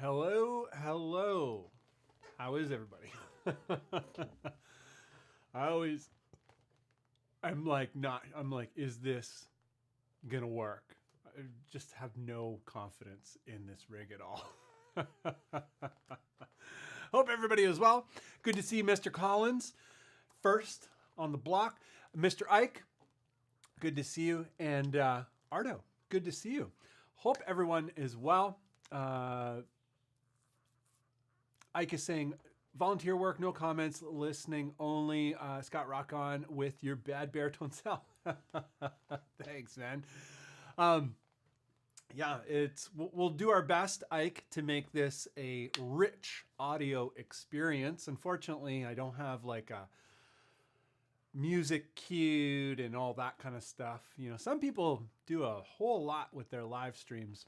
Hello, hello. How is everybody? I'm like, is this gonna work? I just have no confidence in this rig at all. Hope everybody is well. Good to see Mr. Collins first on the block. Mr. Ike, good to see you. And Ardo, good to see you. Hope everyone is well. Ike is saying, volunteer work, no comments, listening only. Scott, rock on with your bad baritone cell. Thanks, man. Yeah, we'll do our best, Ike, to make this a rich audio experience. Unfortunately, I don't have like a music cued and all that kind of stuff. You know, some people do a whole lot with their live streams,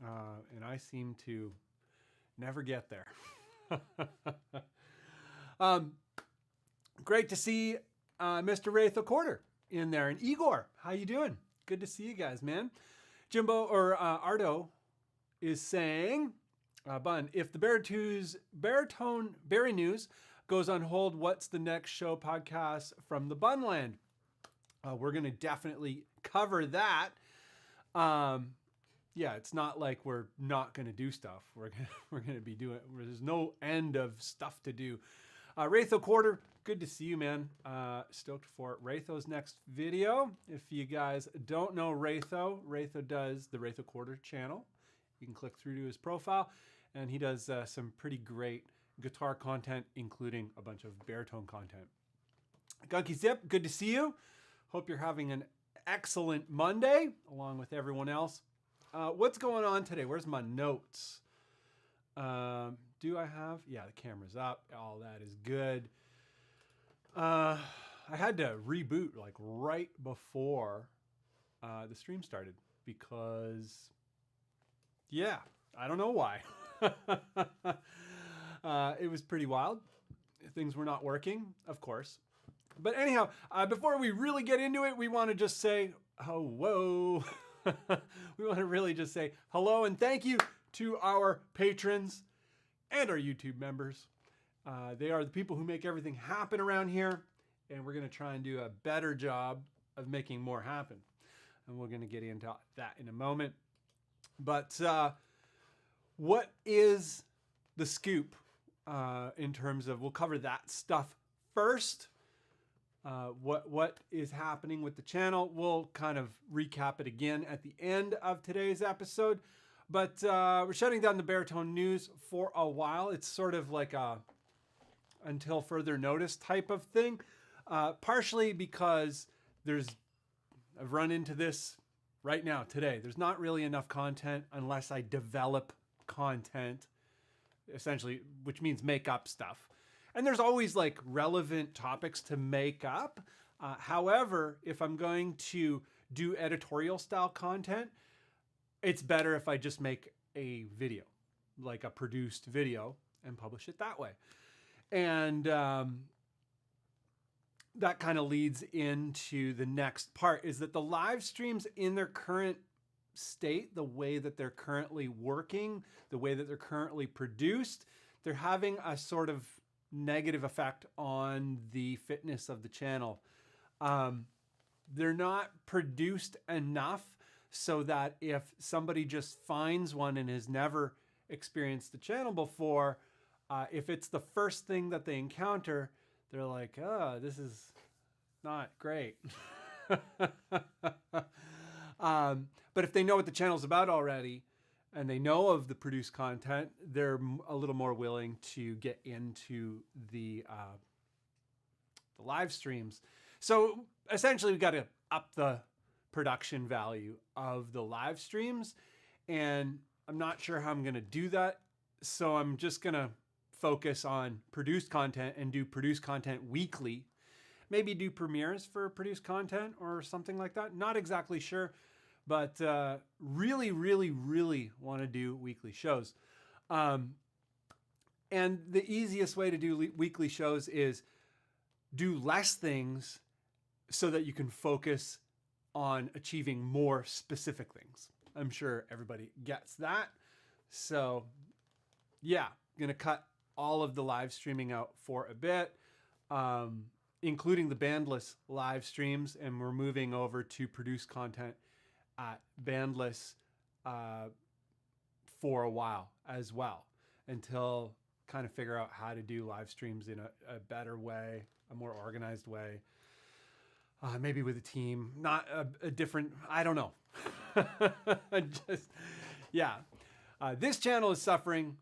and I seem to never get there. Great to see Mr. Wraith Quarter in there, and Igor, how you doing? Good to see you guys, man. Jimbo or Ardo is saying, Bunn, if the baritone Barry News goes on hold, what's the next show podcast from the Bunland? We're going to definitely cover that. Yeah, it's not like we're not going to do stuff. We're going to be doing. There's no end of stuff to do. Wraitho Quarter, good to see you, man. Stoked for Wraitho's next video. If you guys don't know Wraitho, Wraitho does the Wraitho Quarter channel. You can click through to his profile, and he does some pretty great guitar content, including a bunch of baritone content. Gunky Zip, good to see you. Hope you're having an excellent Monday, along with everyone else. What's going on today? Where's my notes? Do I have? Yeah, the camera's up. All that is good. I had to reboot like right before the stream started because, yeah, I don't know why. It was pretty wild. Things were not working, of course. But anyhow, before we really get into it, we want to just say, oh, whoa. We want to really just say hello and thank you to our patrons and our YouTube members. They are the people who make everything happen around here, and we're going to try and do a better job of making more happen. And we're going to get into that in a moment. But what is the scoop in terms of, we'll cover that stuff first. What is happening with the channel. We'll kind of recap it again at the end of today's episode. But we're shutting down the baritone news for a while. It's sort of like a until further notice type of thing. Partially because I've run into this right now, today. There's not really enough content unless I develop content, essentially, which means make up stuff. And there's always like relevant topics to make up. However, if I'm going to do editorial style content, it's better if I just make a video, like a produced video, and publish it that way. And that kind of leads into the next part, is that the live streams in their current state, the way that they're currently working, the way that they're currently produced, they're having a sort of negative effect on the fitness of the channel. They're not produced enough so that if somebody just finds one and has never experienced the channel before, if it's the first thing that they encounter, they're like, oh, this is not great. But if they know what the channel's about already, and they know of the produced content, they're a little more willing to get into the live streams. So essentially, we've got to up the production value of the live streams, and I'm not sure how I'm going to do that. So I'm just going to focus on produced content and do produced content weekly. Maybe do premieres for produced content or something like that. Not exactly sure. But really, really, really want to do weekly shows. And the easiest way to do weekly shows is do less things so that you can focus on achieving more specific things. I'm sure everybody gets that. So yeah, going to cut all of the live streaming out for a bit, including the bandless live streams. And we're moving over to produce content at bandless for a while as well, until kind of figure out how to do live streams in a better way, a more organized way. Maybe with a team, not a different, I don't know. Just, yeah. This channel is suffering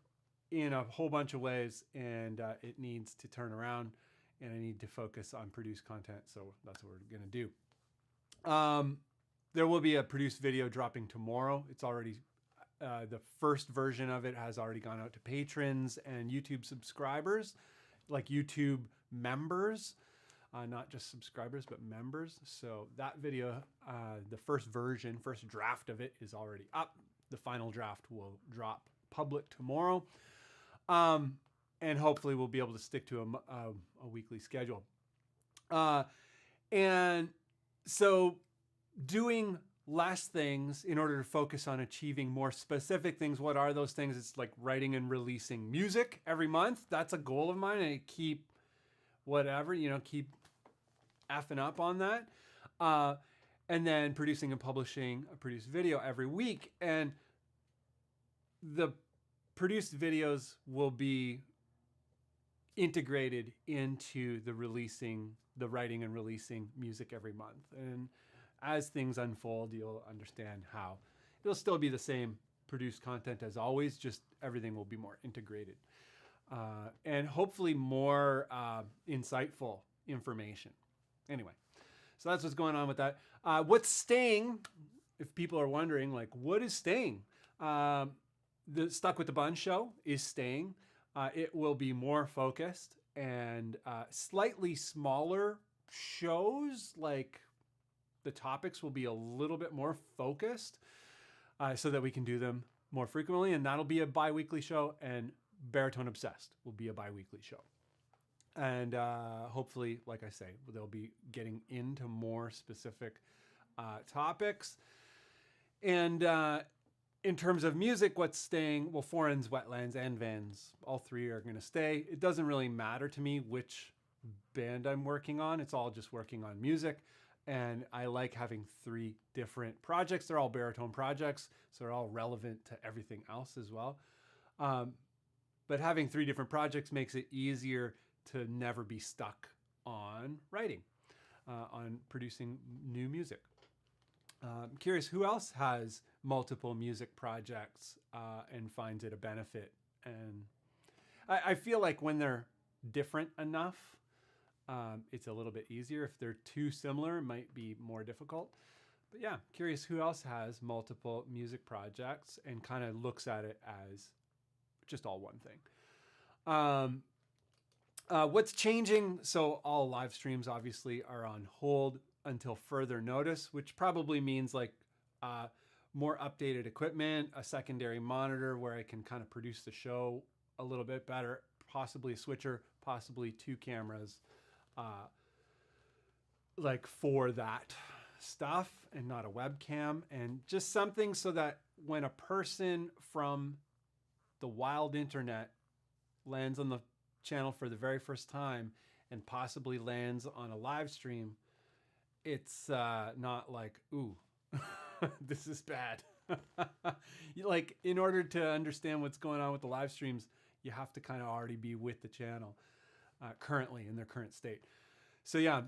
in a whole bunch of ways, and it needs to turn around, and I need to focus on produced content. So that's what we're going to do. There will be a produced video dropping tomorrow. It's already, the first version of it has already gone out to patrons and YouTube subscribers, like YouTube members. Not just subscribers, but members. So that video, the first draft of it is already up. The final draft will drop public tomorrow. And hopefully we'll be able to stick to a weekly schedule. And so doing less things in order to focus on achieving more specific things. What are those things? It's like writing and releasing music every month. That's a goal of mine. I keep whatever, keep effing up on that. And then producing and publishing a produced video every week. And the produced videos will be integrated into the writing and releasing music every month. And as things unfold, you'll understand how it'll still be the same produced content as always, just everything will be more integrated. And hopefully more insightful information. Anyway, so that's what's going on with that. What's staying, if people are wondering, like, what is staying? The Stuck with the Bunn show is staying. It will be more focused and slightly smaller shows. Like, the topics will be a little bit more focused so that we can do them more frequently. And that'll be a bi-weekly show. And Baritone Obsessed will be a bi-weekly show. And hopefully, like I say, they'll be getting into more specific topics. And in terms of music, what's staying? Well, Foreigns, Wetlands, and Vans, all three are going to stay. It doesn't really matter to me which band I'm working on. It's all just working on music. And I like having three different projects. They're all baritone projects, so they're all relevant to everything else as well. But having three different projects makes it easier to never be stuck on writing, on producing new music. I'm curious who else has multiple music projects and finds it a benefit. And I feel like when they're different enough, it's a little bit easier. If they're too similar, it might be more difficult. But yeah, curious who else has multiple music projects and kind of looks at it as just all one thing. What's changing? So all live streams obviously are on hold until further notice, which probably means like more updated equipment, a secondary monitor where I can kind of produce the show a little bit better, possibly a switcher, possibly two cameras, like for that stuff and not a webcam, and just something so that when a person from the wild internet lands on the channel for the very first time and possibly lands on a live stream, it's not like, ooh, this is bad. Like, in order to understand what's going on with the live streams, you have to kind of already be with the channel currently in their current state. So yeah,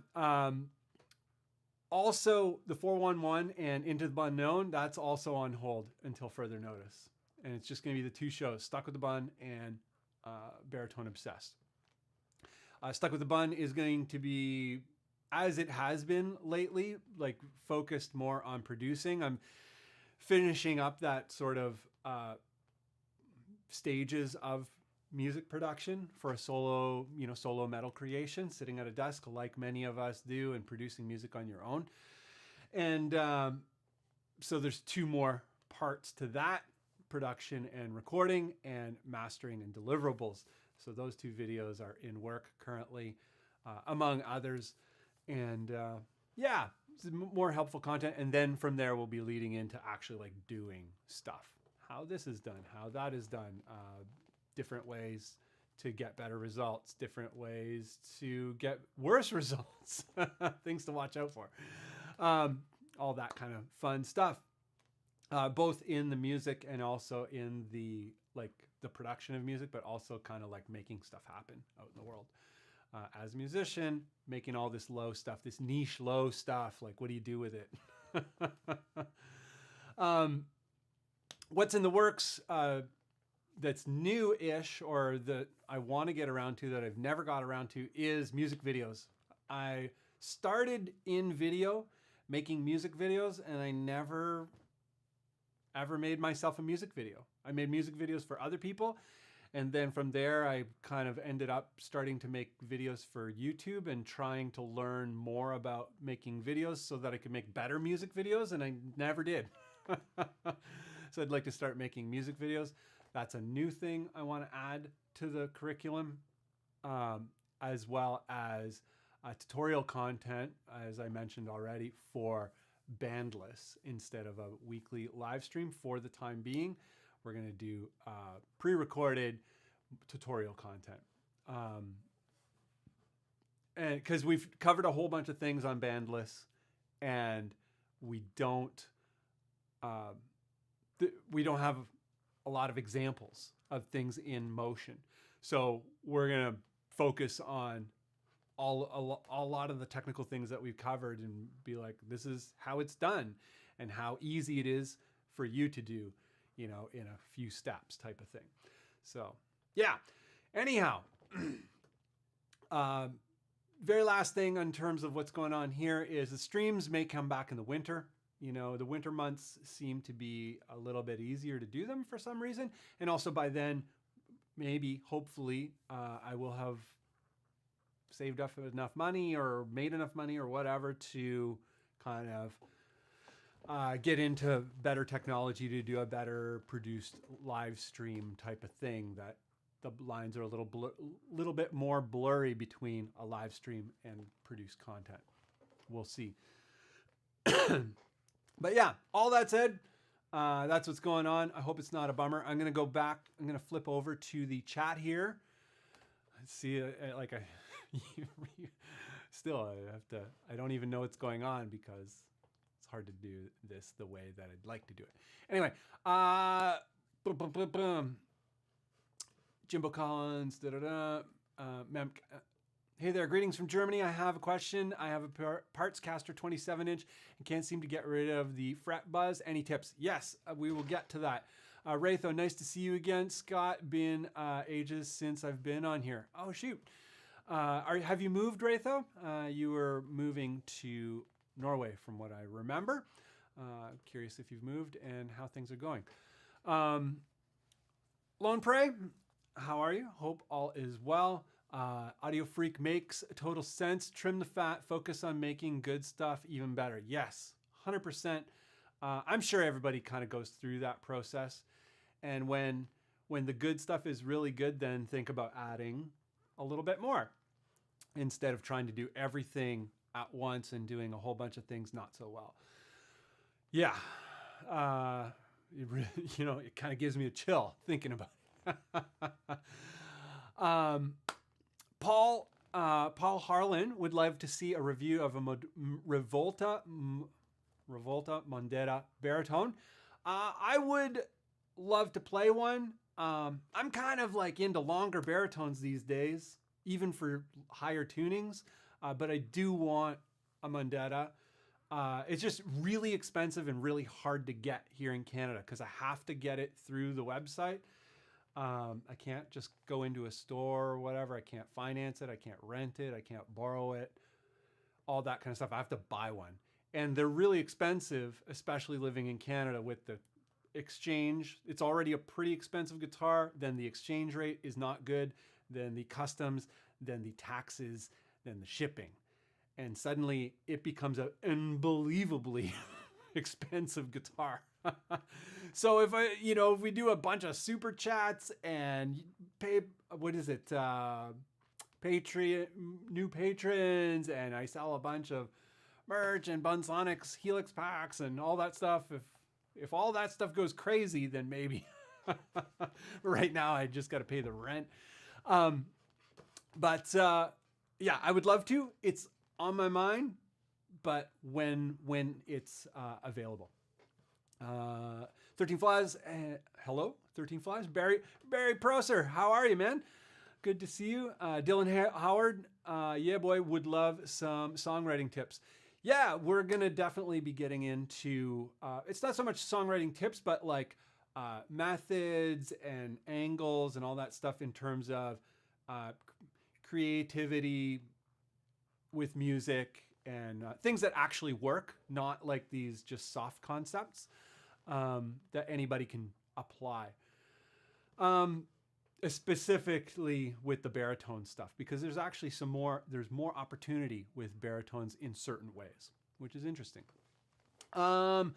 also the 411 and Into the Unknown, that's also on hold until further notice. And it's just going to be the two shows, Stuck with the Bunn and Baritone Obsessed. Stuck with the Bunn is going to be, as it has been lately, like focused more on producing. I'm finishing up that sort of stages of music production for a solo metal creation, sitting at a desk like many of us do and producing music on your own. And so there's two more parts to that: production and recording, and mastering and deliverables. So those two videos are in work currently, among others. And yeah, more helpful content. And then from there, we'll be leading into actually like doing stuff. How this is done, how that is done, different ways to get better results, different ways to get worse results, things to watch out for. All that kind of fun stuff, both in the music and also in the production of music, but also kind of like making stuff happen out in the world. As a musician, making all this low stuff, this niche low stuff, like what do you do with it? What's in the works that's new-ish, or that I want to get around to that I've never got around to, is music videos. I started in video, making music videos, and I never ever made myself a music video. I made music videos for other people, and then from there I kind of ended up starting to make videos for YouTube and trying to learn more about making videos so that I could make better music videos, and I never did. So I'd like to start making music videos. That's a new thing I want to add to the curriculum, as well as tutorial content, as I mentioned already, for bandless instead of a weekly live stream. For the time being, we're going to do pre-recorded tutorial content. And because we've covered a whole bunch of things on bandless, and we don't have a lot of examples of things in motion. So we're going to focus on a lot of the technical things that we've covered and be like, this is how it's done and how easy it is for you to do, you know, in a few steps type of thing. So yeah, anyhow, very last thing in terms of what's going on here is the streams may come back in the winter. You know, the winter months seem to be a little bit easier to do them for some reason. And also by then, maybe, hopefully, I will have saved up enough money or made enough money or whatever to kind of get into better technology to do a better produced live stream type of thing, that the lines are a little bit more blurry between a live stream and produced content. We'll see. But yeah, all that said, that's what's going on. I hope it's not a bummer. I'm going to go back. I'm going to flip over to the chat here. See, I don't even know what's going on because it's hard to do this the way that I'd like to do it. Anyway, Jimbo Collins, hey there, greetings from Germany. I have a question. I have a Parts Caster 27-inch and can't seem to get rid of the fret buzz. Any tips? Yes, we will get to that. Raytho, nice to see you again. Scott, been ages since I've been on here. Oh, shoot. Have you moved, Raytho? You were moving to Norway from what I remember. Curious if you've moved and how things are going. Lone Prey, how are you? Hope all is well. Audio Freak makes total sense. Trim the fat, focus on making good stuff even better. Yes, 100%. I'm sure everybody kind of goes through that process. And when the good stuff is really good, then think about adding a little bit more instead of trying to do everything at once and doing a whole bunch of things not so well. Yeah. It kind of gives me a chill thinking about it. Paul Harlan would love to see a review of a Revolta Mondera Baritone. I would love to play one. I'm kind of like into longer baritones these days, even for higher tunings, but I do want a Mondera. It's just really expensive and really hard to get here in Canada because I have to get it through the website. I can't just go into a store or whatever. I can't finance it. I can't rent it. I can't borrow it. All that kind of stuff. I have to buy one. And they're really expensive, especially living in Canada with the exchange. It's already a pretty expensive guitar. Then the exchange rate is not good. Then the customs, then the taxes, then the shipping. And suddenly it becomes an unbelievably expensive guitar. So if we do a bunch of super chats and pay, Patreon, new patrons, and I sell a bunch of merch and Bunn Sonic's HELIX packs and all that stuff, if all that stuff goes crazy, then maybe Right now, I just got to pay the rent. Yeah, I would love to. It's on my mind, but when it's available. 13 Flies, hello, 13 Flies. Barry Prosser, how are you, man? Good to see you. Dylan Howard, yeah, boy, would love some songwriting tips. Yeah, we're going to definitely be getting into, it's not so much songwriting tips, but like methods and angles and all that stuff in terms of creativity with music and things that actually work, not like these just soft concepts that anybody can apply. Specifically with the baritone stuff, because there's actually there's more opportunity with baritones in certain ways, which is interesting. And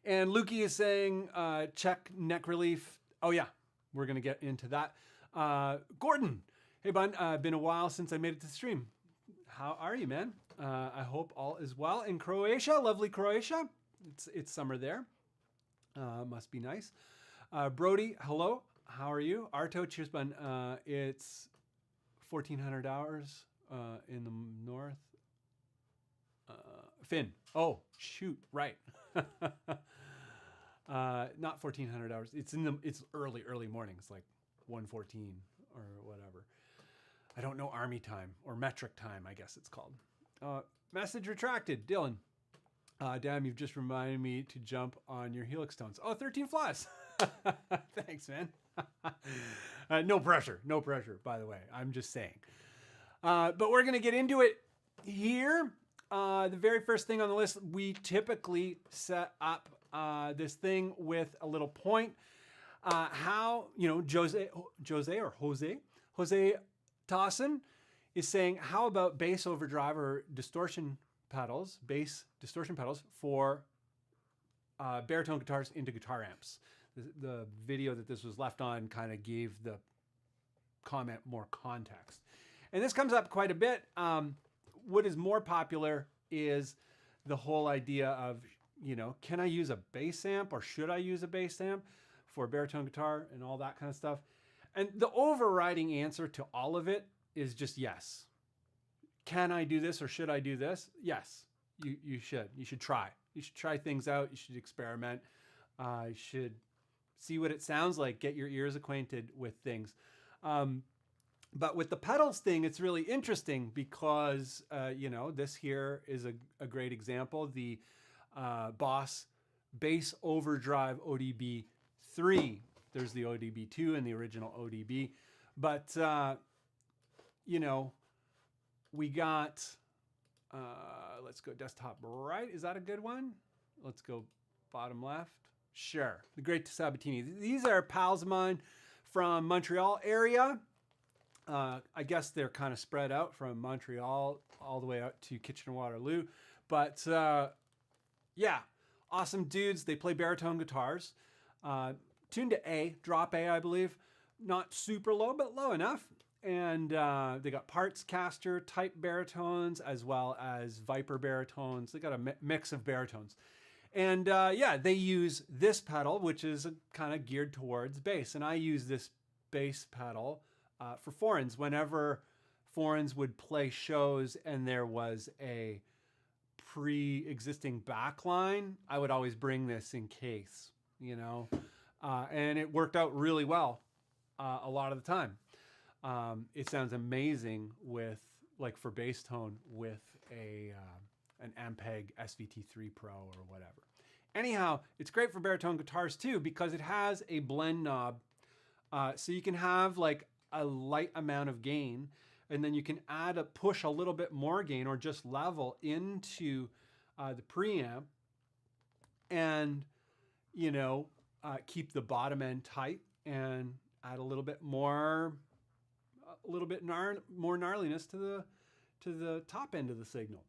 Lukey is saying, check neck relief. Oh yeah, we're going to get into that. Gordon, hey Bunn, been a while since I made it to the stream. How are you, man? I hope all is well in Croatia, lovely Croatia. It's summer there. Must be nice. Brody, hello. How are you? Arto, cheers, Bunn. It's 1400 hours in the north. Finn. Oh, shoot. Right. Not 1400 hours. It's early morning. It's like 1:14 or whatever. I don't know army time or metric time, I guess it's called. Message retracted. Dylan. Damn, you've just reminded me to jump on your HELIX tones. Oh, 13 Flies. Thanks, man. No pressure, by the way. I'm just saying. But we're going to get into it here. The very first thing on the list, we typically set up this thing with a little point. How, Jose Tossin is saying, how about bass overdrive or bass distortion pedals for baritone guitars into guitar amps? The video that this was left on kind of gave the comment more context. And this comes up quite a bit. What is more popular is the whole idea of, can I use a bass amp or should I use a bass amp for a baritone guitar and all that kind of stuff? And the overriding answer to all of it is just yes. Can I do this or should I do this? Yes, you should. You should try. You should try things out. You should experiment. You should see what it sounds like, get your ears acquainted with things. But with the pedals thing, it's really interesting because, this here is a great example. The Boss Bass Overdrive ODB 3. There's the ODB 2 and the original ODB. But, we got, let's go desktop right. Is that a good one? Let's go bottom left. Sure. The Great Sabatini. These are pals of mine from Montreal area. I guess they're kind of spread out from Montreal all the way out to Kitchener-Waterloo. But yeah, awesome dudes. They play baritone guitars. Tuned to A, drop A, I believe. Not super low, but low enough. And they got parts caster type baritones as well as Viper baritones. They got a mix of baritones. And they use this pedal, which is kind of geared towards bass. And I use this bass pedal for foreigns. Whenever foreigns would play shows and there was a pre-existing backline, I would always bring this in case, and it worked out really well a lot of the time. It sounds amazing for bass tone with an Ampeg SVT3 Pro or whatever. Anyhow, it's great for baritone guitars too because it has a blend knob. So you can have like a light amount of gain and then you can push a little bit more gain or just level into the preamp and, keep the bottom end tight and add a little bit more gnarliness to the top end of the signal.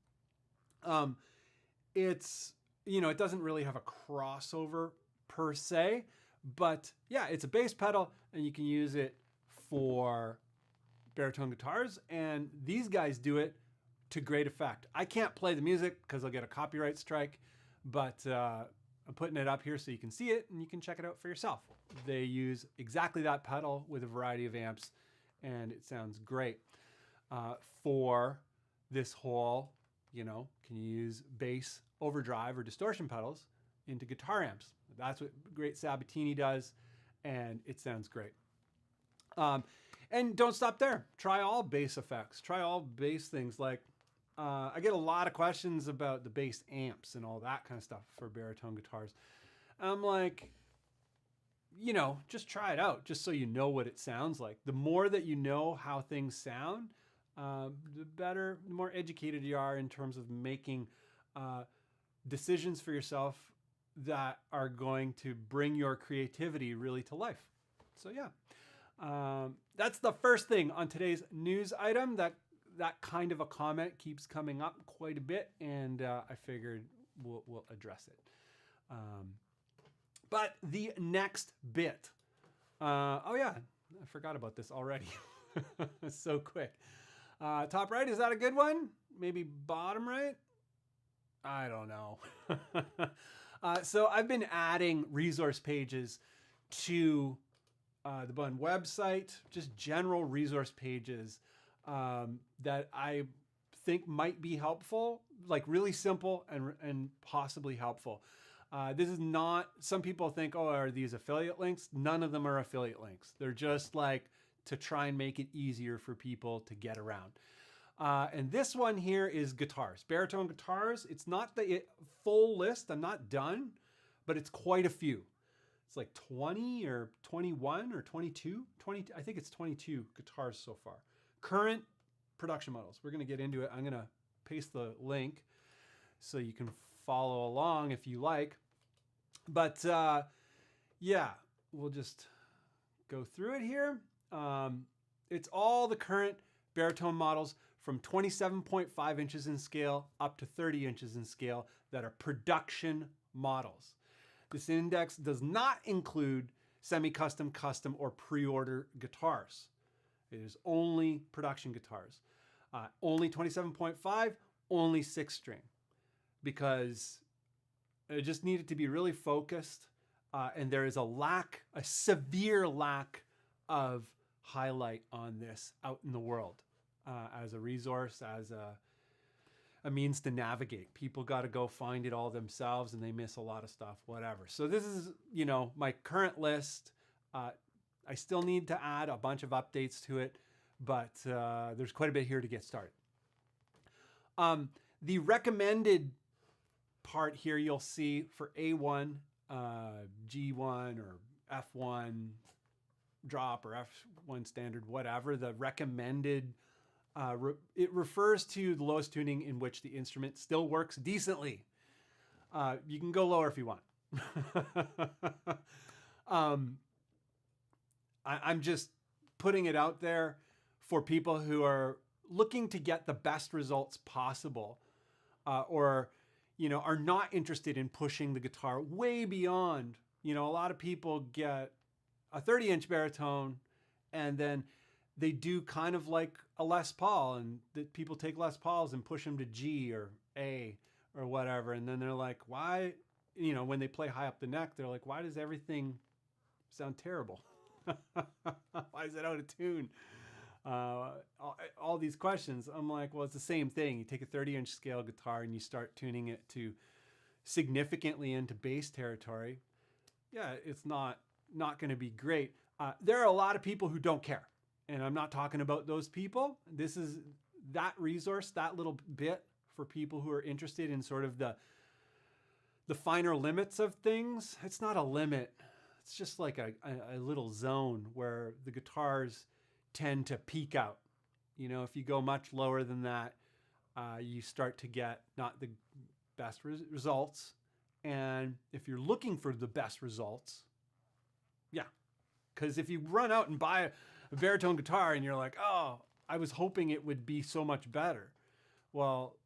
It doesn't really have a crossover per se, but yeah, it's a bass pedal and you can use it for baritone guitars, and these guys do it to great effect. I can't play the music because I'll get a copyright strike, but I'm putting it up here so you can see it and you can check it out for yourself. They use exactly that pedal with a variety of amps, and it sounds great. For this whole, you know, can you use bass overdrive or distortion pedals into guitar amps? That's what great Sabatini does, and it sounds great. And don't stop there. Try all bass effects. Try all bass things. Like, I get a lot of questions about the bass amps and all that kind of stuff for baritone guitars. I'm like, you know, just try it out, just so you know what it sounds like. The more that you know how things sound, the better, the more educated you are in terms of making decisions for yourself that are going to bring your creativity really to life. So yeah, that's the first thing on today's news item. That kind of a comment keeps coming up quite a bit, and I figured we'll address it. But the next bit, oh yeah, I forgot about this already. So quick. Top right, is that a good one? Maybe bottom right? I don't know. So I've been adding resource pages to the Bunn website, just general resource pages that I think might be helpful, like really simple and possibly helpful. This is not, some people think, oh, are these affiliate links? None of them are affiliate links. They're just like to try and make it easier for people to get around. And this one here is guitars, baritone guitars. It's not the full list. I'm not done, but it's quite a few. It's like 20 or 21 or 22, I think it's 22 guitars so far. Current production models. We're going to get into it. I'm going to paste the link so you can follow along if you like. But yeah, we'll just go through it here. It's all the current baritone models from 27.5 inches in scale up to 30 inches in scale that are production models. This index does not include semi-custom, custom, or pre-order guitars. It is only production guitars. Only 27.5, only 6-string, because it just needed to be really focused, and there is a severe lack of highlight on this out in the world as a resource, as a means to navigate. People got to go find it all themselves, and they miss a lot of stuff, whatever. So this is, you know, my current list. I still need to add a bunch of updates to it, but there's quite a bit here to get started. The recommended part here you'll see for A1, G1, or F1 drop, or F1 standard, whatever, the recommended, it refers to the lowest tuning in which the instrument still works decently. You can go lower if you want. I'm just putting it out there for people who are looking to get the best results possible, or, you know, are not interested in pushing the guitar way beyond. You know, a lot of people get a 30-inch baritone and then they do kind of like a Les Paul, and that people take Les Pauls and push them to G or A or whatever. And then they're like, why, you know, when they play high up the neck, they're like, why does everything sound terrible? Why is it out of tune? All these questions. I'm like, well, it's the same thing. You take a 30-inch scale guitar and you start tuning it to significantly into bass territory. Yeah, it's not going to be great. There are a lot of people who don't care, and I'm not talking about those people. This is that resource, that little bit for people who are interested in sort of the finer limits of things. It's not a limit. It's just like a little zone where the guitars tend to peak out. You know, if you go much lower than that, you start to get not the best results. And if you're looking for the best results, yeah. Because if you run out and buy a baritone guitar and you're like, oh, I was hoping it would be so much better. Well,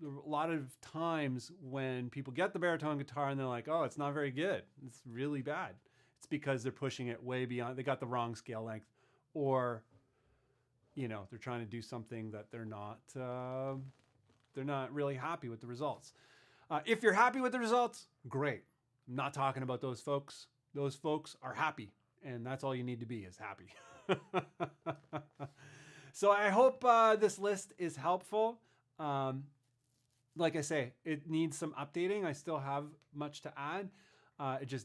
a lot of times when people get the baritone guitar and they're like, oh, it's not very good, it's really bad, it's because they're pushing it way beyond, they got the wrong scale length, or, you know, they're trying to do something that they're not really happy with the results. If you're happy with the results, great. I'm not talking about those folks. Those folks are happy, and that's all you need to be, is happy. So I hope this list is helpful. Like I say, it needs some updating. I still have much to add.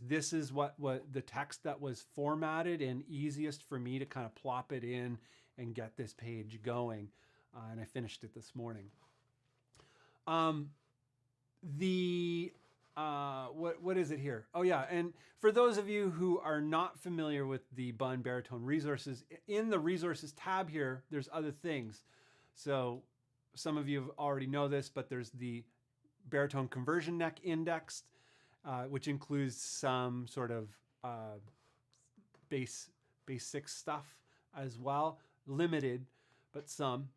This is what the text that was formatted and easiest for me to kind of plop it in and get this page going. And I finished it this morning. What is it here? Oh yeah, and for those of you who are not familiar with the Bunn Baritone resources, in the resources tab here, there's other things. So some of you already know this, but there's the baritone conversion neck indexed, which includes some sort of bass 6 stuff as well, limited, but some.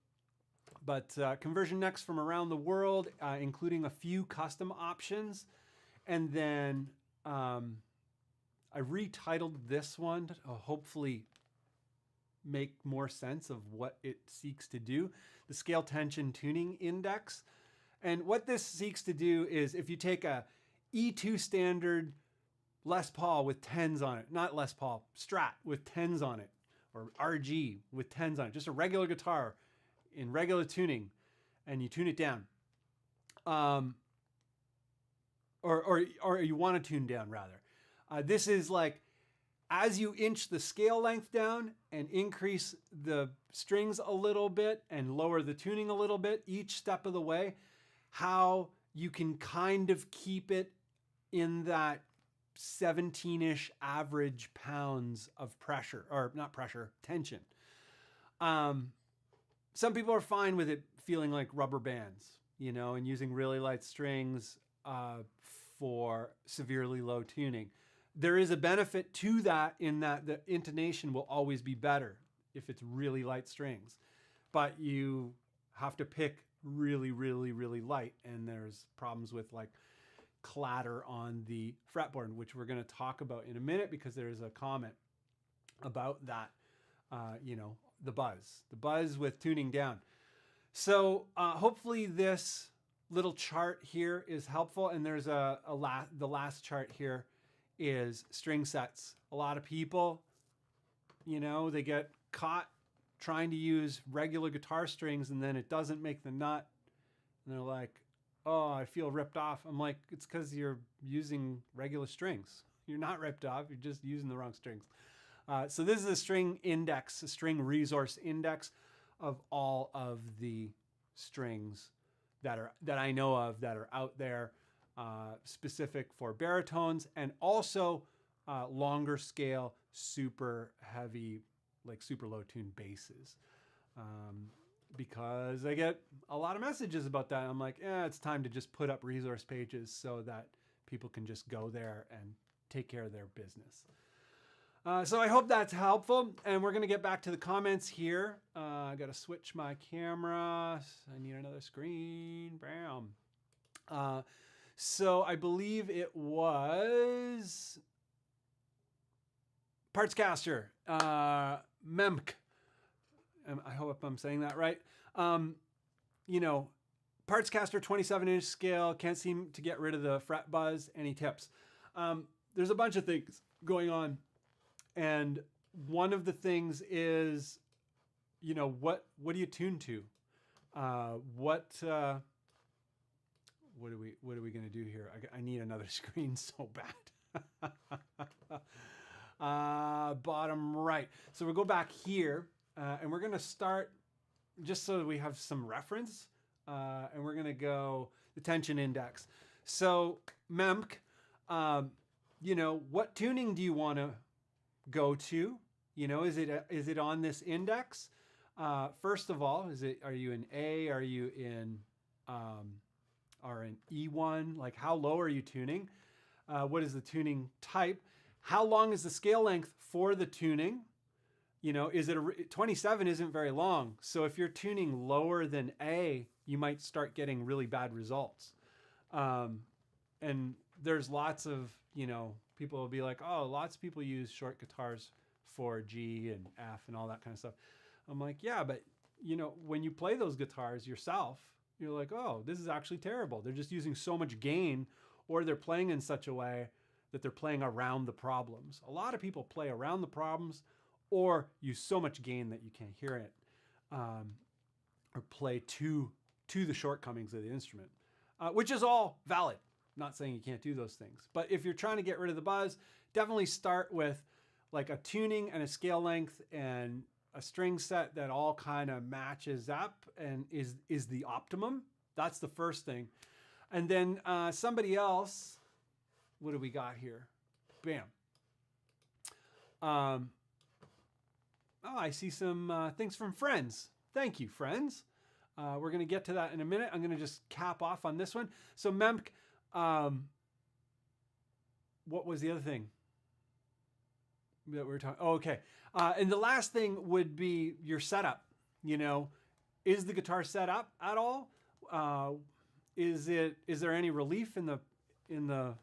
But conversion necks from around the world, including a few custom options. And then I retitled this one to hopefully make more sense of what it seeks to do. The scale tension tuning index. And what this seeks to do is, if you take a E2 standard Les Paul with 10s on it, not Les Paul, Strat with 10s on it, or RG with 10s on it, just a regular guitar in regular tuning, and you tune it down, or you want to tune down rather. This is like, as you inch the scale length down and increase the strings a little bit and lower the tuning a little bit each step of the way, how you can kind of keep it in that 17-ish average pounds of pressure, or not pressure, tension. Some people are fine with it feeling like rubber bands, you know, and using really light strings for severely low tuning. There is a benefit to that, in that the intonation will always be better if it's really light strings. But you have to pick really, really, really light, and there's problems with like clatter on the fretboard, which we're going to talk about in a minute, because there's a comment about that, you know, the buzz with tuning down. So hopefully this little chart here is helpful. And there's the last chart here is string sets. A lot of people, you know, they get caught trying to use regular guitar strings, and then it doesn't make the nut, and they're like, oh, I feel ripped off. I'm like, it's because you're using regular strings. You're not ripped off, you're just using the wrong strings. So this is a string index, a string resource index of all of the strings that I know of that are out there, specific for baritones, and also longer scale, super heavy, like super low tune basses. Because I get a lot of messages about that. I'm like, it's time to just put up resource pages so that people can just go there and take care of their business. So I hope that's helpful, and we're going to get back to the comments here. I got to switch my camera. I need another screen. Bam. So I believe it was Partscaster, Memk. I hope I'm saying that right. You know, Partscaster 27-inch scale, can't seem to get rid of the fret buzz. Any tips? There's a bunch of things going on. And one of the things is, you know, what do you tune to? What are we going to do here? I need another screen so bad. Bottom right. So we'll go back here, and we're going to start just so that we have some reference. And we're going to go the tension index. So Memk, you know, what tuning do you want to go to? You know, is it on this index? First of all, are you in A? Are you in E1? Like, how low are you tuning? What is the tuning type? How long is the scale length for the tuning? You know, 27 isn't very long. So if you're tuning lower than A, you might start getting really bad results. And there's lots of, you know, people will be like, oh, lots of people use short guitars for G and F and all that kind of stuff. I'm like, yeah, but you know, when you play those guitars yourself, you're like, oh, this is actually terrible. They're just using so much gain, or they're playing in such a way that they're playing around the problems. A lot of people play around the problems or use so much gain that you can't hear it, or play to the shortcomings of the instrument, which is all valid. I'm not saying you can't do those things. But if you're trying to get rid of the buzz, definitely start with like a tuning and a scale length and a string set that all kind of matches up and is the optimum. That's the first thing. And then somebody else, what do we got here? Bam. Oh, I see some things from friends. Thank you, friends. We're going to get to that in a minute. I'm going to just cap off on this one. So Memk, what was the other thing that we were talking? Oh, okay. And the last thing would be your setup. You know, is the guitar set up at all? Is there any relief in the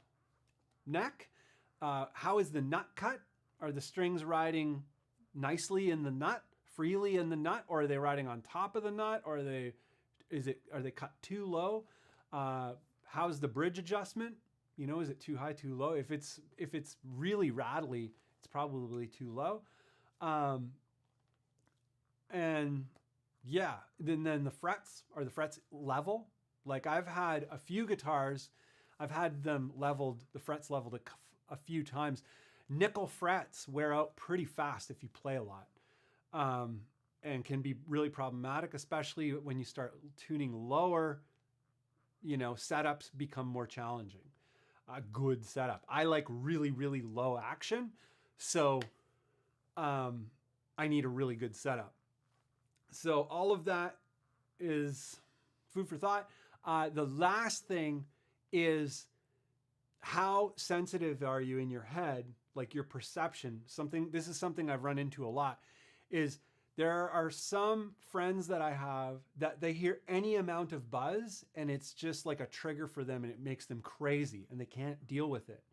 neck? How is the nut cut? Are the strings riding nicely in the nut, freely in the nut, or are they riding on top of the nut, or are they cut too low? How's the bridge adjustment? You know, is it too high, too low? If it's really rattly, it's probably too low. And yeah, then the frets, are the frets level? Like I've had a few guitars, I've had them leveled, the frets leveled a few times. Nickel frets wear out pretty fast if you play a lot, and can be really problematic, especially when you start tuning lower. You know, setups become more challenging. A good setup. I like really, really low action, so I need a really good setup. So all of that is food for thought. The last thing is, how sensitive are you in your head, like your perception? This is something I've run into a lot, is there are some friends that I have that they hear any amount of buzz and it's just like a trigger for them and it makes them crazy and they can't deal with it.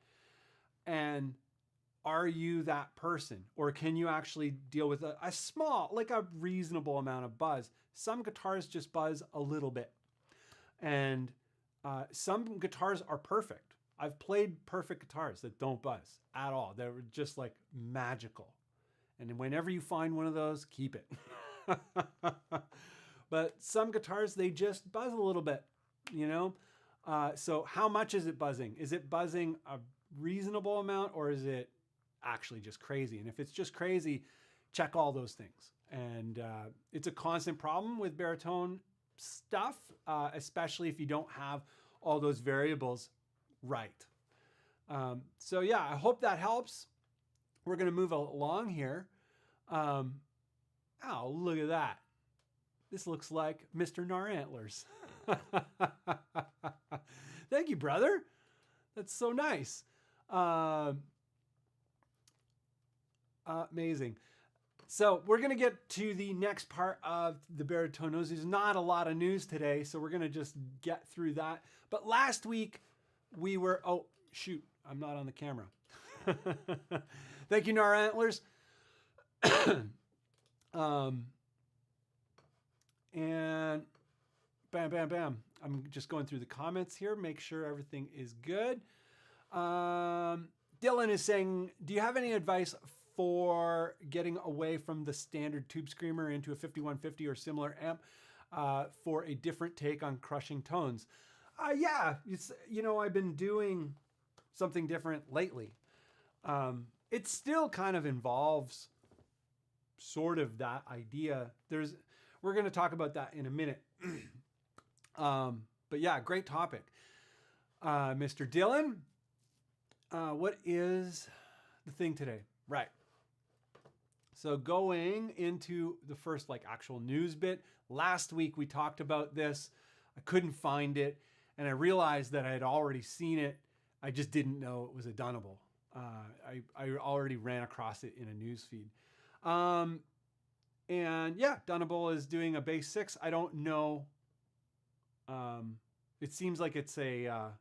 And are you that person? Or can you actually deal with a small, like a reasonable amount of buzz? Some guitars just buzz a little bit. And some guitars are perfect. I've played perfect guitars that don't buzz at all. They're just like magical. And whenever you find one of those, keep it. But some guitars, they just buzz a little bit, you know? So how much is it buzzing? Is it buzzing a reasonable amount, or is it actually just crazy? And if it's just crazy, check all those things. And it's a constant problem with baritone stuff, especially if you don't have all those variables right. So yeah, I hope that helps. We're going to move along here. Oh, look at that. This looks like Mr. Gnar Antlers. Thank you, brother. That's so nice. Amazing. So we're going to get to the next part of the baritone news. There's not a lot of news today, so we're going to just get through that. But last week we were, oh, shoot, I'm not on the camera. Thank you, Gnar Antlers. And bam, bam, bam. I'm just going through the comments here, make sure everything is good. Dylan is saying, do you have any advice for getting away from the standard tube screamer into a 5150 or similar amp for a different take on crushing tones? Yeah, you know, I've been doing something different lately. It still kind of involves sort of that idea. We're going to talk about that in a minute. But yeah, great topic. Mr. Dylan, what is the thing today? Right. So going into the first like actual news bit, last week we talked about this. I couldn't find it, and I realized that I had already seen it. I just didn't know it was a Dunnable. I already ran across it in a news feed. And yeah, Dunnable is doing a bass 6. I don't know. It seems like it's a,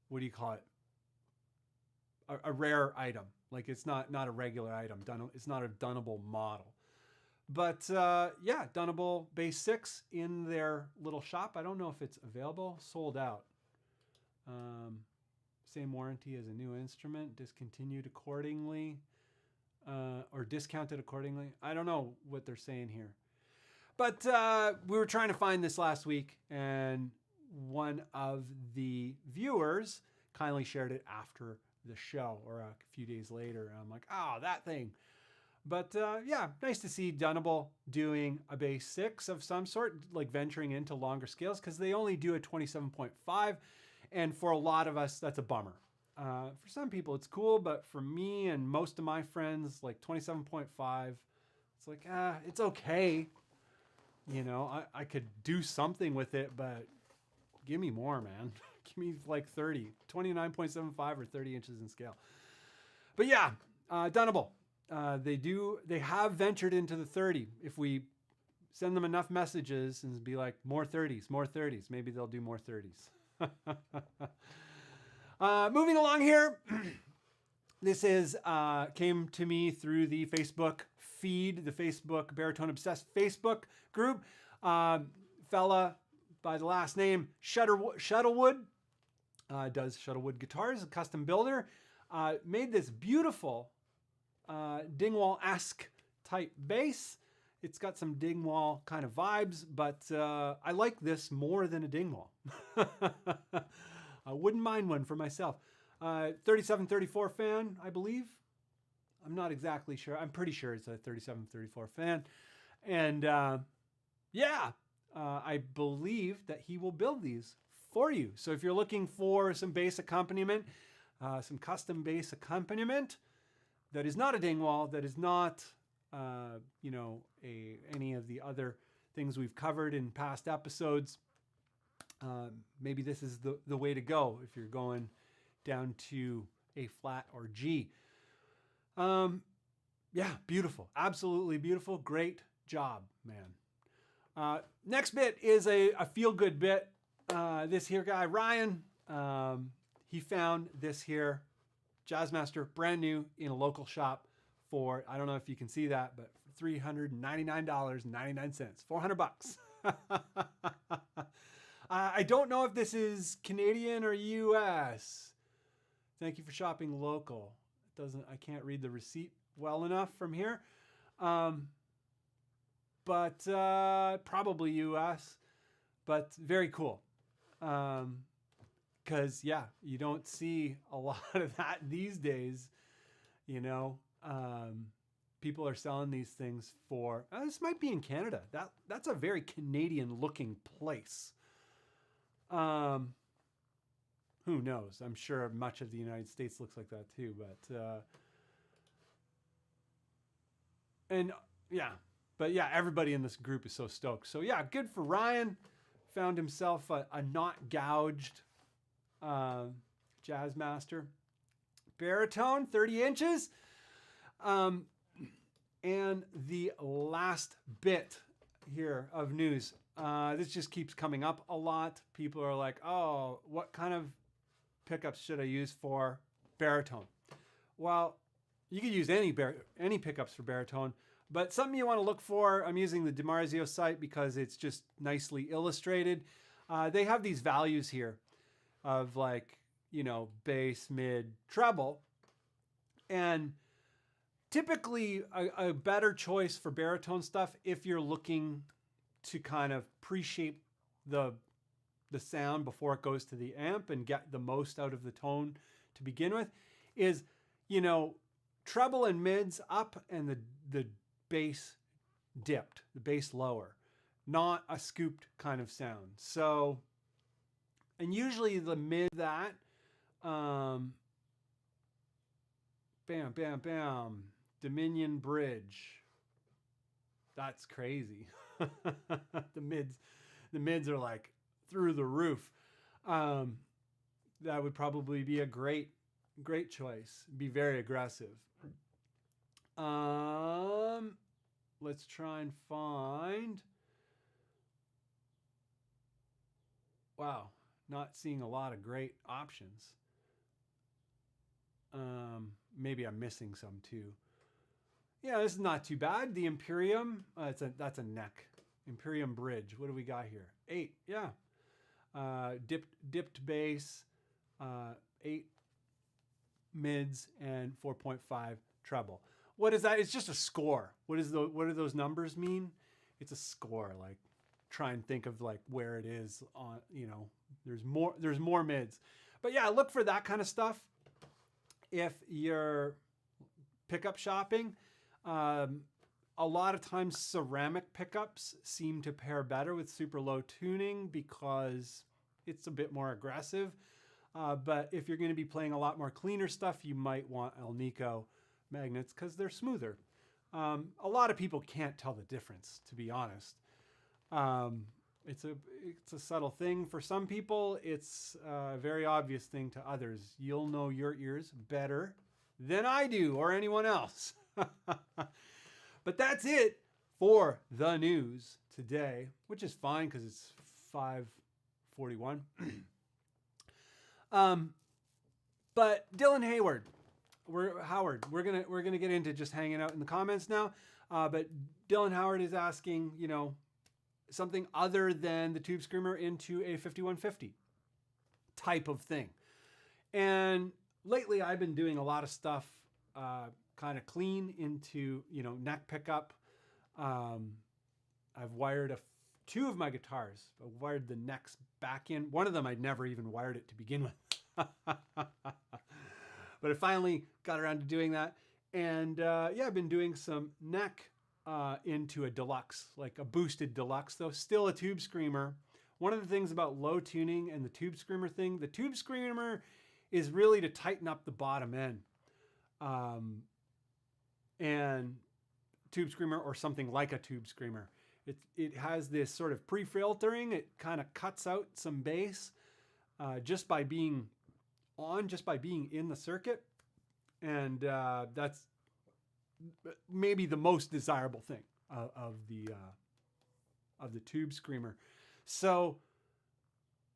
what do you call it? A rare item. Like it's not a regular item. It's not a Dunnable model. But yeah, Dunnable bass 6 in their little shop. I don't know if it's available. Sold out. same warranty as a new instrument, discontinued accordingly, or discounted accordingly. I don't know what they're saying here. But we were trying to find this last week, and one of the viewers kindly shared it after the show, or a few days later. And I'm like, oh, that thing. But yeah, nice to see Dunnable doing a bass 6 of some sort, like venturing into longer scales, because they only do a 27.5. And for a lot of us, that's a bummer. For some people, it's cool, but for me and most of my friends, like 27.5, it's like, it's okay. You know, I could do something with it, but give me more, man. Give me like 30, 29.75 or 30 inches in scale. But yeah, Dunnable. They have ventured into the 30. If we send them enough messages and be like, more 30s, maybe they'll do more 30s. Moving along here. This is came to me through the Facebook feed, the Facebook Baritone Obsessed Facebook group. Fella by the last name Shuttlewood, does Shuttlewood guitars, a custom builder, made this beautiful Dingwall-esque type bass. It's got some Dingwall kind of vibes, but I like this more than a Dingwall. I wouldn't mind one for myself. 3734 fan, I believe. I'm not exactly sure. I'm pretty sure it's a 3734 fan. And yeah, I believe that he will build these for you. So if you're looking for some bass accompaniment, some custom bass accompaniment that is not a Dingwall, that is not, you know, any of the other things we've covered in past episodes, maybe this is the way to go if you're going down to A flat or G. Yeah, beautiful. Absolutely beautiful. Great job, man. Next bit is a feel-good bit. This here guy, Ryan, he found this here Jazzmaster, brand new in a local shop for, I don't know if you can see that, but $399.99, 400 bucks. I don't know if this is Canadian or US. Thank you for shopping local. I can't read the receipt well enough from here. But probably US, but very cool. Because yeah, you don't see a lot of that these days. You know, people are selling these things for, this might be in Canada. That's a very Canadian looking place. Who knows? I'm sure much of the United States looks like that too, but and yeah, but yeah, everybody in this group is so stoked. So yeah, good for Ryan. Found himself a not gouged Jazzmaster Baritone, 30 inches. And the last bit here of news, this just keeps coming up a lot. People are like, oh, what kind of pickups should I use for baritone? Well, you could use any pickups for baritone, but something you want to look for, I'm using the DiMarzio site because it's just nicely illustrated. They have these values here of like, you know, bass, mid, treble. And typically a better choice for baritone stuff, if you're looking to kind of pre-shape the sound before it goes to the amp and get the most out of the tone to begin with, is, you know, treble and mids up and the bass dipped, the bass lower, not a scooped kind of sound. So, and usually the mid that, bam, bam, bam, Dominion Bridge. That's crazy. The mids are like through the roof. That would probably be a great choice. Be very aggressive. Let's try and find. Wow, not seeing a lot of great options. Maybe I'm missing some too. Yeah, this is not too bad. The Imperium, that's a neck. Imperium Bridge. What do we got here? 8, yeah. Dipped bass, 8 mids, and 4.5 treble. What is that? It's just a score. What do those numbers mean? It's a score. Like, try and think of like where it is on, you know, there's more mids. But yeah, look for that kind of stuff if you're pickup shopping. A lot of times ceramic pickups seem to pair better with super low tuning because it's a bit more aggressive. But if you're going to be playing a lot more cleaner stuff, you might want Alnico magnets because they're smoother. A lot of people can't tell the difference, to be honest. It's a subtle thing for some people. It's a very obvious thing to others. You'll know your ears better than I do or anyone else. But that's it for the news today, which is fine because it's 5:41. But Dylan Hayward, we're gonna get into just hanging out in the comments now. But Dylan Howard is asking, you know, something other than the Tube Screamer into a 5150 type of thing. And lately I've been doing a lot of stuff kind of clean into, you know, neck pickup. I've wired two of my guitars. I wired the necks back in. One of them I'd never even wired it to begin with. But I finally got around to doing that. And yeah, I've been doing some neck into a deluxe, like a boosted deluxe, though still a Tube Screamer. One of the things about low tuning and the Tube Screamer thing, the Tube Screamer is really to tighten up the bottom end. And Tube Screamer, or something like a Tube Screamer, it has this sort of pre-filtering. It kind of cuts out some bass just by being in the circuit, and that's maybe the most desirable thing of the Tube Screamer. So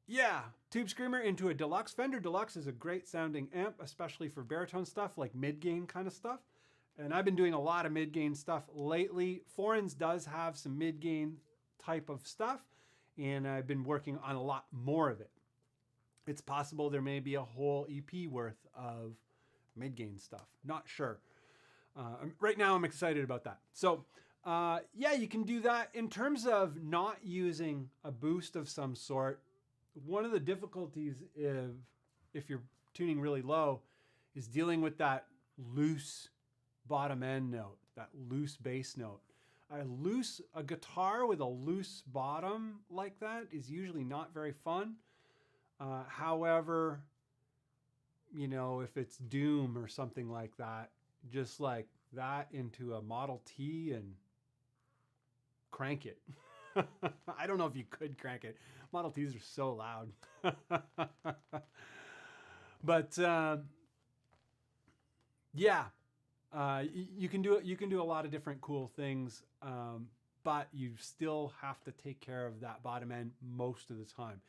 yeah, Tube Screamer into a deluxe. Fender Deluxe is a great sounding amp, especially for baritone stuff, like mid-gain kind of stuff. And I've been doing a lot of mid-gain stuff lately. Foreigns does have some mid-gain type of stuff, and I've been working on a lot more of it. It's possible there may be a whole EP worth of mid-gain stuff. Not sure. Right now I'm excited about that. So yeah, you can do that. In terms of not using a boost of some sort, one of the difficulties if you're tuning really low is dealing with that loose bottom end note, that loose bass note. A guitar with a loose bottom like that is usually not very fun. However, you know, if it's Doom or something like that, just like that into a Model T and crank it. I don't know if you could crank it. Model Ts are so loud. But yeah, you can do a lot of different cool things, but you still have to take care of that bottom end most of the time.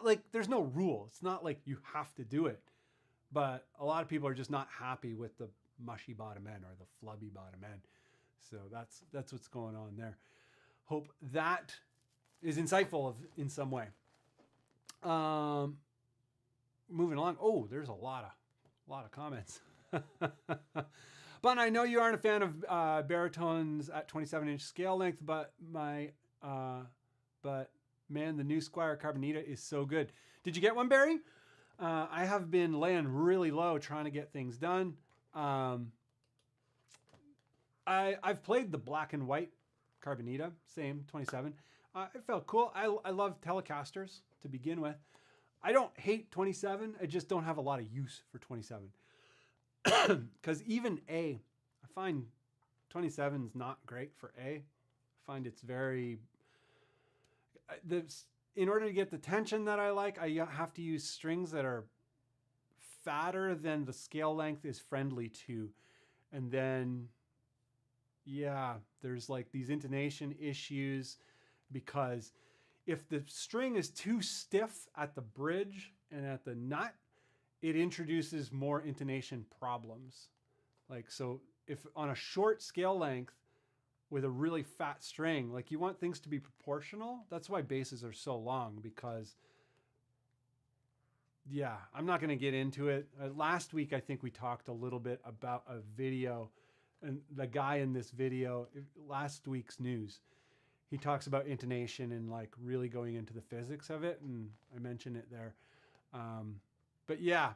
Like, there's no rule. It's not like you have to do it, but a lot of people are just not happy with the mushy bottom end or the flubby bottom end. So that's what's going on there. Hope that is insightful in some way. Moving along. Oh, there's a lot of comments. Bunn, I know you aren't a fan of baritones at 27-inch scale length, but man, the new Squier Carbonita is so good. Did you get one, Barry? I have been laying really low trying to get things done. I've played the black and white Carbonita, same 27. It felt cool. I love Telecasters to begin with. I don't hate 27. I just don't have a lot of use for 27. Because even A, I find 27 is not great for A. I find it's very... in order to get the tension that I like, I have to use strings that are fatter than the scale length is friendly to. And then, yeah, there's like these intonation issues because if the string is too stiff at the bridge and at the nut, it introduces more intonation problems. Like, so if on a short scale length with a really fat string, like, you want things to be proportional. That's why basses are so long, because yeah, I'm not going to get into it. Last week, I think we talked a little bit about a video, and the guy in this video, last week's news, he talks about intonation and like really going into the physics of it, and I mentioned it there. But yeah,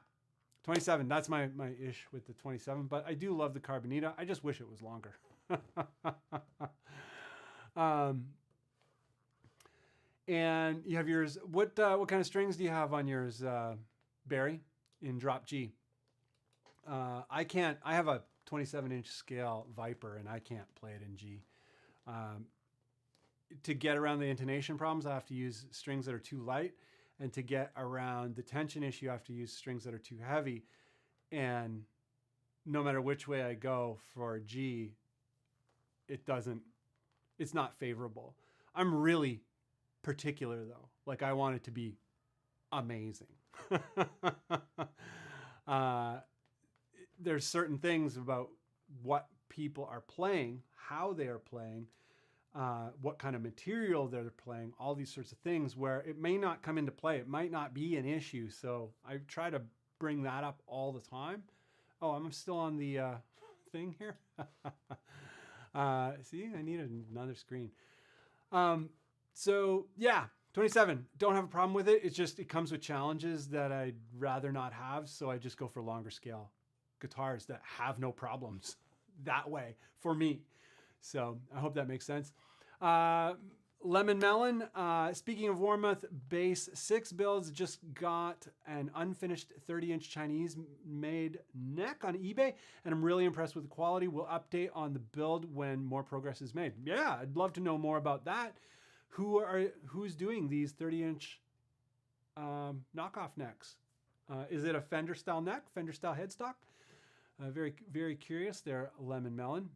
27, that's my ish with the 27, but I do love the Carbonita. I just wish it was longer. And you have yours. What kind of strings do you have on yours, Barry, in drop G? I can't. I have a 27-inch scale Viper, and I can't play it in G. To get around the intonation problems, I have to use strings that are too light, and to get around the tension issue, I have to use strings that are too heavy. And no matter which way I go for G, it's not favorable. I'm really particular though. Like I want it to be amazing. There's certain things about what people are playing, how they are playing, what kind of material they're playing, all these sorts of things where it may not come into play. It might not be an issue. So I try to bring that up all the time. Oh, I'm still on the thing here. See, I need another screen. So yeah, 27, don't have a problem with it. It's just, it comes with challenges that I'd rather not have. So I just go for longer scale guitars that have no problems that way for me. So I hope that makes sense. Lemon Melon, speaking of Warmoth Bass 6 builds, just got an unfinished 30-inch Chinese made neck on eBay, and I'm really impressed with the quality. We'll update on the build when more progress is made. Yeah, I'd love to know more about that. Who's doing these 30-inch knockoff necks? Is it a Fender style neck, Fender style headstock? Very, very curious there, Lemon Melon.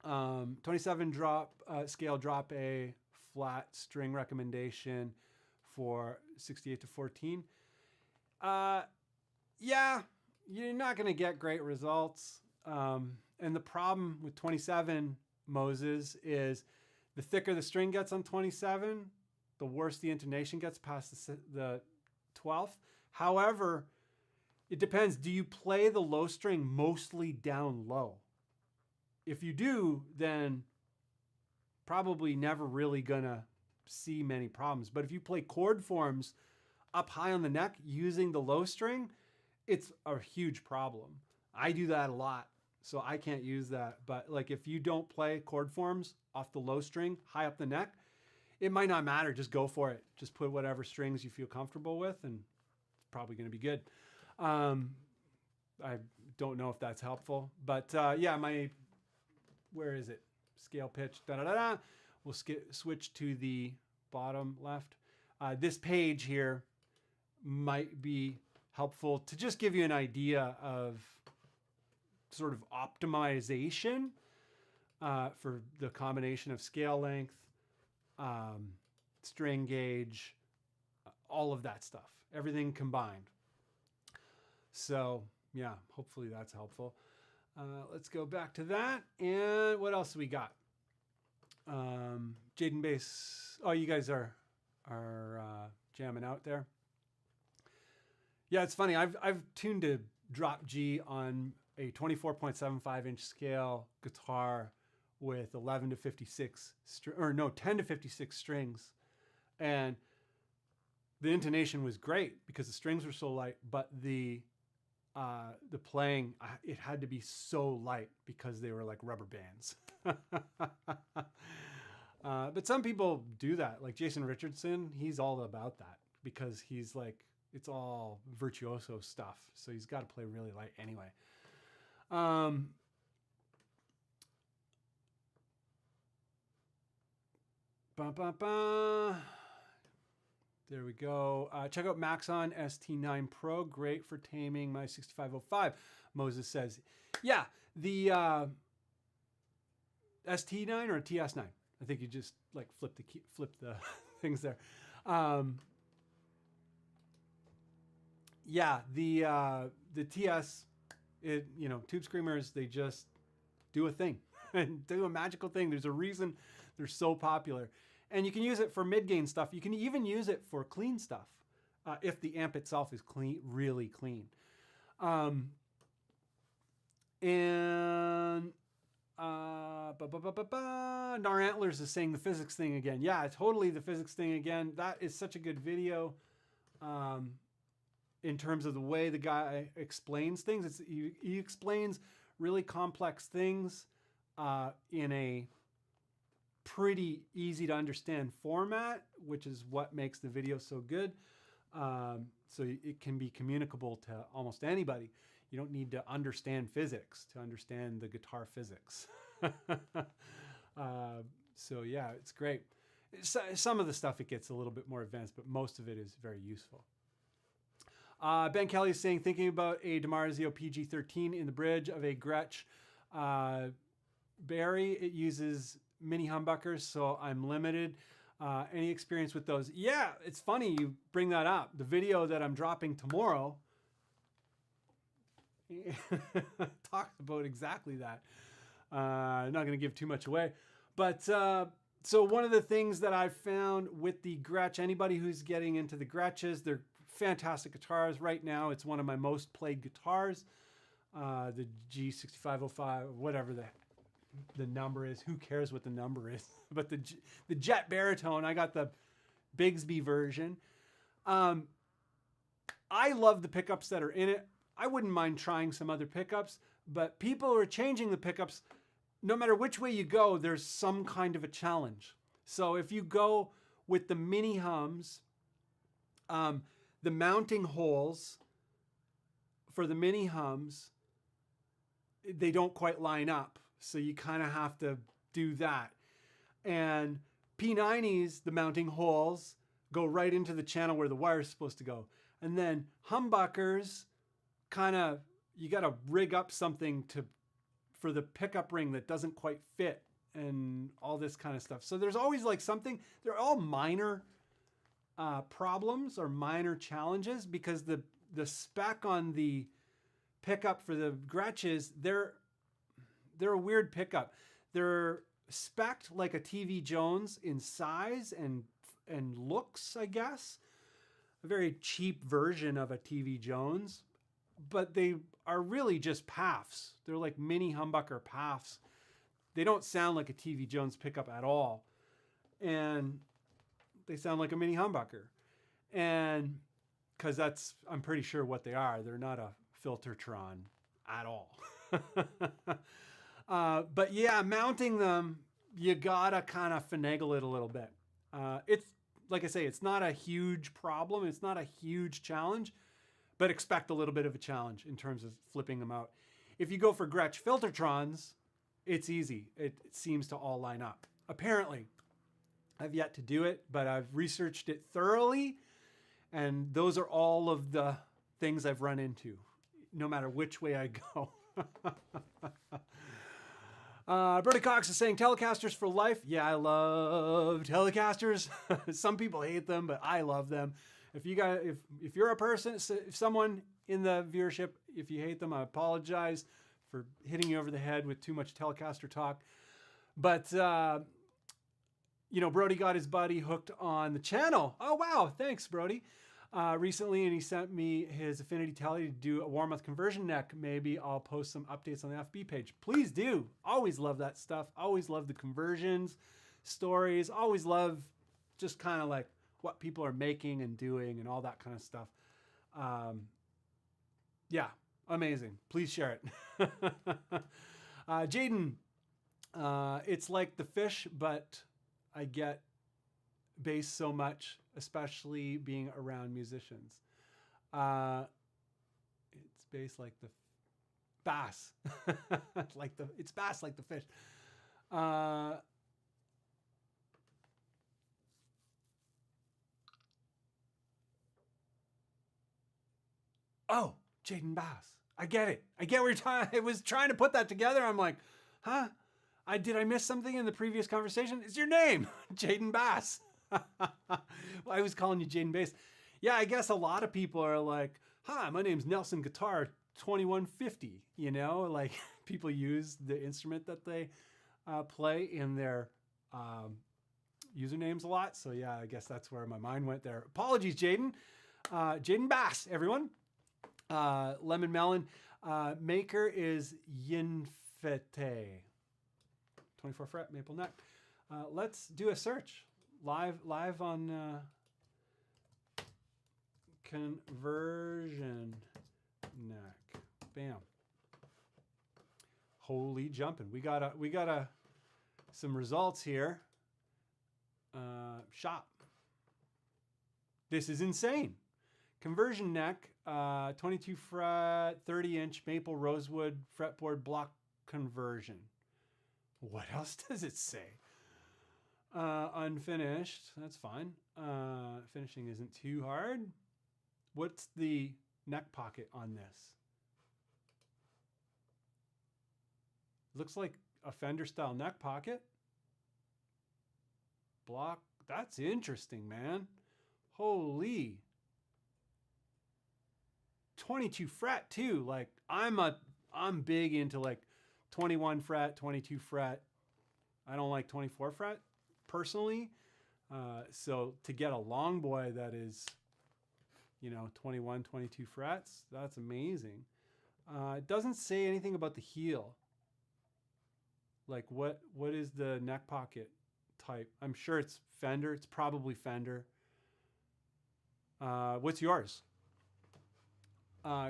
27 scale drop A flat string recommendation for 68 to 14. Yeah, you're not going to get great results. And the problem with 27 Moses is the thicker the string gets on 27, the worse the intonation gets past the 12th. However, it depends. Do you play the low string mostly down low? If you do, then probably never really gonna see many problems. But if you play chord forms up high on the neck using the low string, it's a huge problem. I do that a lot, so I can't use that. But like if you don't play chord forms off the low string, high up the neck, it might not matter. Just go for it. Just put whatever strings you feel comfortable with, and it's probably gonna be good. I don't know if that's helpful, but yeah, where is it? Scale pitch, da-da-da-da. We'll switch to the bottom left. This page here might be helpful to just give you an idea of sort of optimization for the combination of scale length, string gauge, all of that stuff, everything combined. So yeah, hopefully that's helpful. Let's go back to that. And what else we got? Jaden Bass. Oh, you guys are jamming out there. Yeah, it's funny. I've tuned to drop G on a 24.75 inch scale guitar with 11 to 56 10 to 56 strings, and the intonation was great because the strings were so light, but the playing, it had to be so light because they were like rubber bands. But some people do that, like Jason Richardson. He's all about that because he's like, it's all virtuoso stuff. So he's got to play really light anyway. There we go. Check out Maxon ST9 Pro. Great for taming my 6505. Moses says, yeah, the ST9 or TS9. I think you just like flip the things there. Yeah, the TS, Tube Screamers, they just do a thing and do a magical thing. There's a reason they're so popular. And you can use it for mid-gain stuff. You can even use it for clean stuff. if the amp itself is clean, really clean. And Nar Antlers is saying the physics thing again. Yeah, totally the physics thing again. That is such a good video in terms of the way the guy explains things. He explains really complex things in a pretty easy to understand format, which is what makes the video so good. So it can be communicable to almost anybody. You don't need to understand physics to understand the guitar physics. So yeah, it's great. Some of the stuff it gets a little bit more advanced, but most of it is very useful. Ben Kelly is saying, thinking about a DiMarzio PG-13 in the bridge of a Gretsch Barry. It uses mini humbuckers, so I'm limited. Any experience with those? Yeah, it's funny you bring that up. The video that I'm dropping tomorrow talks about exactly that. I'm not going to give too much away. But so one of the things that I've found with the Gretsch, anybody who's getting into the Gretsches, they're fantastic guitars. Right now, it's one of my most played guitars. The G6505, whatever the number is. Who cares what the number is? But the Jet Baritone, I got the Bigsby version. I love the pickups that are in it. I wouldn't mind trying some other pickups, but people are changing the pickups. No matter which way you go, there's some kind of a challenge. So if you go with the mini hums, the mounting holes for the mini hums, they don't quite line up. So you kind of have to do that. And P90s, the mounting holes, go right into the channel where the wire is supposed to go. And then humbuckers, kind of, you got to rig up something for the pickup ring that doesn't quite fit and all this kind of stuff. So there's always like something, they're all minor problems or minor challenges, because the spec on the pickup for the Gretsches, they're a weird pickup. They're spec'd like a TV Jones in size and looks, I guess. A very cheap version of a TV Jones, but they are really just PAFs. They're like mini humbucker PAFs. They don't sound like a TV Jones pickup at all. And they sound like a mini humbucker. And because that's, I'm pretty sure what they are. They're not a Filtertron at all. But yeah, mounting them, you gotta kind of finagle it a little bit. It's, like I say, it's not a huge problem. It's not a huge challenge, but expect a little bit of a challenge in terms of flipping them out. If you go for Gretsch Filtertrons, it's easy. It seems to all line up. Apparently, I've yet to do it, but I've researched it thoroughly, and those are all of the things I've run into, no matter which way I go. Brody Cox is saying Telecasters for life. Yeah, I love Telecasters. Some people hate them, but I love them. If you guys, if you're a person, if someone in the viewership, if you hate them, I apologize for hitting you over the head with too much Telecaster talk. But you know, Brody got his buddy hooked on the channel. Oh wow, thanks Brody. Recently, and he sent me his Affinity Tele to do a Warmoth conversion neck. Maybe I'll post some updates on the FB page. Please do. Always love that stuff. Always love the conversions, stories. Always love just kind of like what people are making and doing and all that kind of stuff. Yeah, amazing. Please share it. Jaden, it's like the fish, but I get bass so much, especially being around musicians. It's bass like the bass, it's bass like the fish. Oh, Jaden Bass. I get it. I get where you're trying. I was trying to put that together. I'm like, huh? Did I miss something in the previous conversation? It's your name, Jaden Bass. Well, I was calling you Jaden Bass. Yeah, I guess a lot of people are like, hi, my name's Nelson Guitar 2150. You know, like people use the instrument that they play in their usernames a lot. So yeah, I guess that's where my mind went there. Apologies, Jaden. Jaden Bass, everyone. Lemon Melon. Maker is Yinfete. 24 fret maple neck. Let's do a search live on conversion neck. Bam. Holy jumping. We got some results here. Shop. This is insane. Conversion neck, 22 fret, 30 inch maple rosewood fretboard block conversion. What else does it say? Unfinished. That's fine. Finishing isn't too hard. What's the neck pocket on this? Looks like a Fender style neck pocket. Block. That's interesting, man. Holy. 22 fret too. Like I'm big into like 21 fret, 22 fret. I don't like 24 fret personally. So to get a long boy that is, 21, 22 frets, that's amazing. It doesn't say anything about the heel. Like what is the neck pocket type? I'm sure it's Fender. It's probably Fender. What's yours?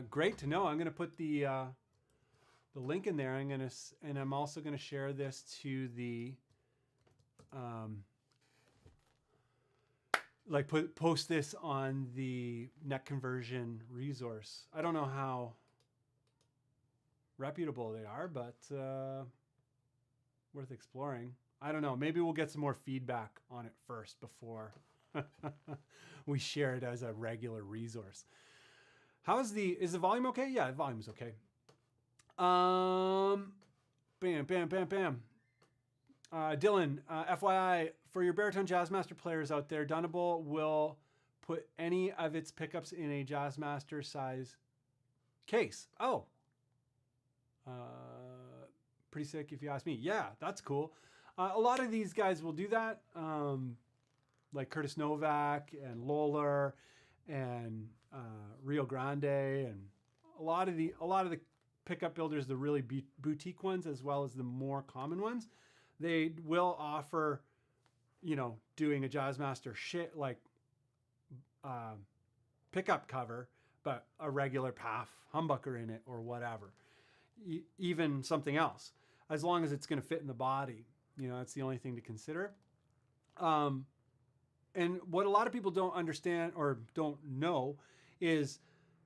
Great to know. I'm going to put the link in there. I'm also going to share this to the post this on the neck conversion resource. I don't know how reputable they are, but worth exploring. I don't know. Maybe we'll get some more feedback on it first before we share it as a regular resource. Is the volume okay? Yeah, the volume's okay. Bam, bam, bam, bam. Dylan, FYI, for your baritone Jazzmaster players out there, Dunable will put any of its pickups in a Jazzmaster size case. Oh. Pretty sick if you ask me. Yeah, that's cool. A lot of these guys will do that. Like Curtis Novak and Loller and Rio Grande and a lot of the pickup builders, the really boutique ones as well as the more common ones, they will offer, doing a Jazzmaster pickup cover, but a regular PAF humbucker in it or whatever, even something else, as long as it's going to fit in the body. That's the only thing to consider. And what a lot of people don't understand or don't know is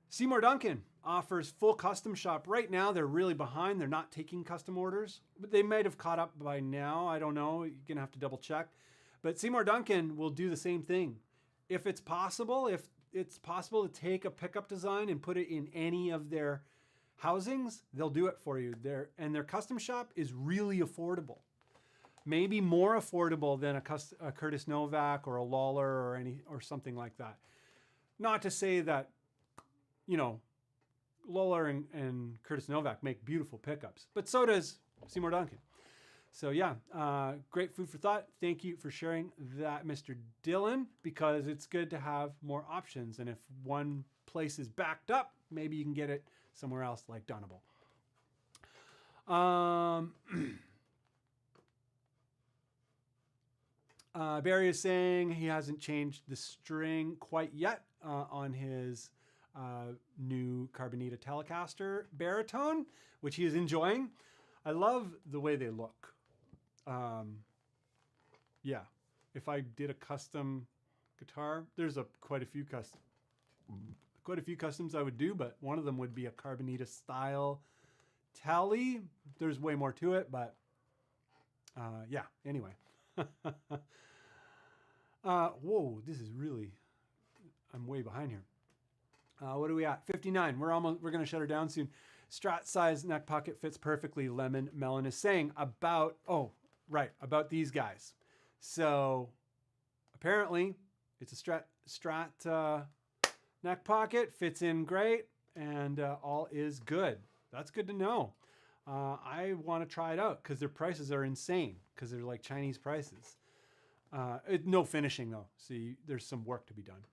Seymour Duncan offers full custom shop. Right now, they're really behind. They're not taking custom orders, but they might have caught up by now. I don't know. You're going to have to double check. But Seymour Duncan will do the same thing. If it's possible to take a pickup design and put it in any of their housings, they'll do it for you. Their custom shop is really affordable. Maybe more affordable than a Curtis Novak or a Lawler or something like that. Not to say that, Lawler and Curtis Novak make beautiful pickups, but so does Seymour Duncan. So yeah, great food for thought. Thank you for sharing that, Mr. Dylan, because it's good to have more options. And if one place is backed up, maybe you can get it somewhere else like Dunable. Barry is saying he hasn't changed the string quite yet on his new Carbonita Telecaster baritone, which he is enjoying. I love the way they look. Yeah, if I did a custom guitar, there's quite a few customs I would do, but one of them would be a Carbonita style Tele. There's way more to it, but yeah. Anyway. Whoa, this is really, I'm way behind here. What are we at? 59. We're going to shut her down soon. Strat size neck pocket fits perfectly. Lemon Melon is saying about these guys. So apparently it's a Strat neck pocket, fits in great, and all is good. That's good to know. I want to try it out because their prices are insane because they're like Chinese prices. No finishing though, so there's some work to be done.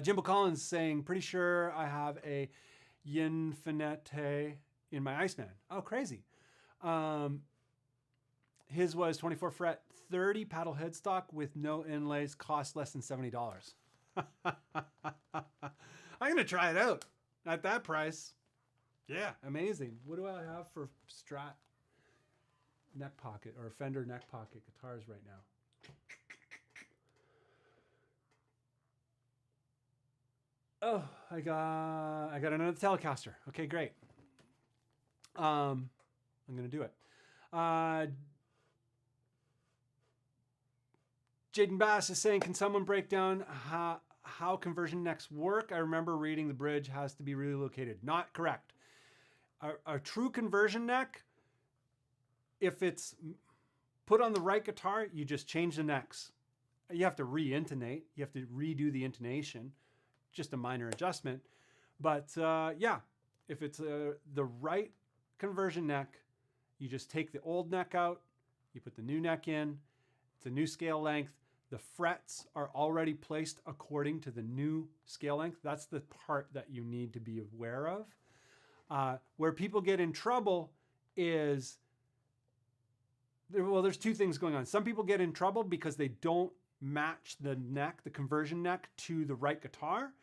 Jimbo Collins saying, pretty sure I have a Yinfinite in my Iceman. Oh, crazy. His was 24 fret, 30 paddle headstock with no inlays, cost less than $70. I'm going to try it out at that price. Yeah, amazing. What do I have for Strat neck pocket or Fender neck pocket guitars right now? Oh, I got another Telecaster. Okay, great. I'm gonna do it. Jaden Bass is saying, can someone break down how conversion necks work? I remember reading the bridge has to be relocated. Not correct. A true conversion neck, if it's put on the right guitar, you just change the necks. You have to re-intonate. You have to redo the intonation. Just a minor adjustment. But yeah, if it's the right conversion neck, you just take the old neck out, you put the new neck in, it's a new scale length. The frets are already placed according to the new scale length. That's the part that you need to be aware of. Where people get in trouble is, well, there's two things going on. Some people get in trouble because they don't match the neck, the conversion neck, to the right guitar.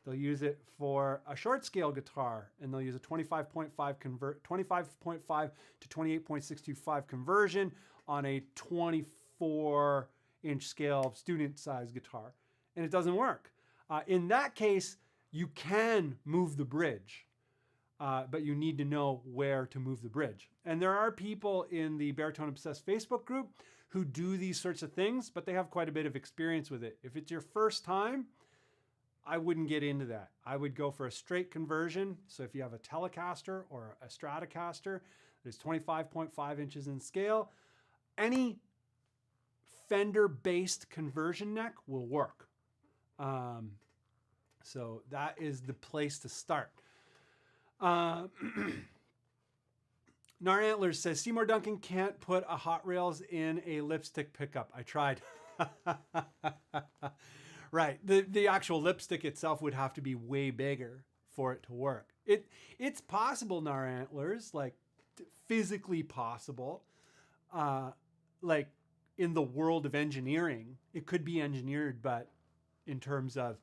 They'll use it for a short scale guitar, and they'll use a 25.5 to 28.625 conversion on a 24-inch scale student size guitar, and it doesn't work. In that case, you can move the bridge, but you need to know where to move the bridge. And there are people in the Baritone Obsessed Facebook group who do these sorts of things, but they have quite a bit of experience with it. If it's your first time, I wouldn't get into that. I would go for a straight conversion. So if you have a Telecaster or a Stratocaster, there's 25.5 inches in scale. Any Fender-based conversion neck will work. So that is the place to start. Nar Antlers says, Seymour Duncan can't put a Hot Rails in a lipstick pickup. I tried. Right. The actual lipstick itself would have to be way bigger for it to work. It's possible, Nar Antlers, like physically possible. Like in the world of engineering, it could be engineered, but in terms of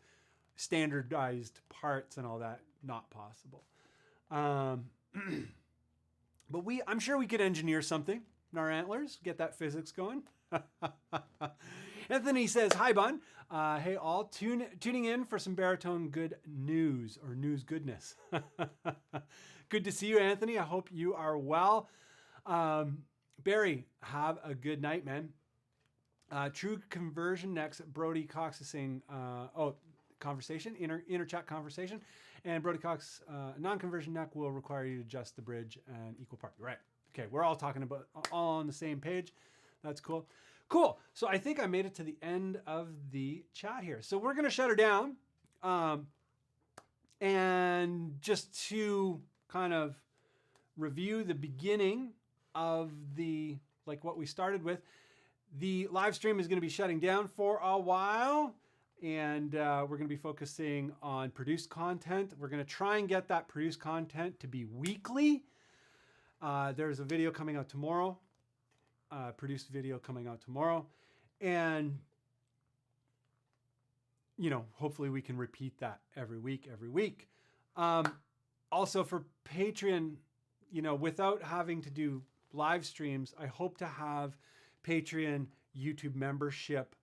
standardized parts and all that, not possible. But I'm sure we could engineer something, Nar Antlers, get that physics going. Anthony says, hi, Bunn. Hey, all, tuning in for some baritone good news or news goodness. Good to see you, Anthony. I hope you are well. Barry, have a good night, man. True conversion next. Brody Cox is saying, conversation, inner chat conversation. And Brody Cox, non-conversion neck will require you to adjust the bridge and equal part. Right. Okay, we're all talking about all on the same page. That's cool. Cool. So I think I made it to the end of the chat here. So we're going to shut her down. And just to kind of review the beginning of what we started with, the live stream is going to be shutting down for a while. And we're going to be focusing on produced content. We're going to try and get that produced content to be weekly. There's a video coming out tomorrow. Produced video coming out tomorrow. And, hopefully we can repeat that every week. Also for Patreon, without having to do live streams, I hope to have Patreon YouTube membership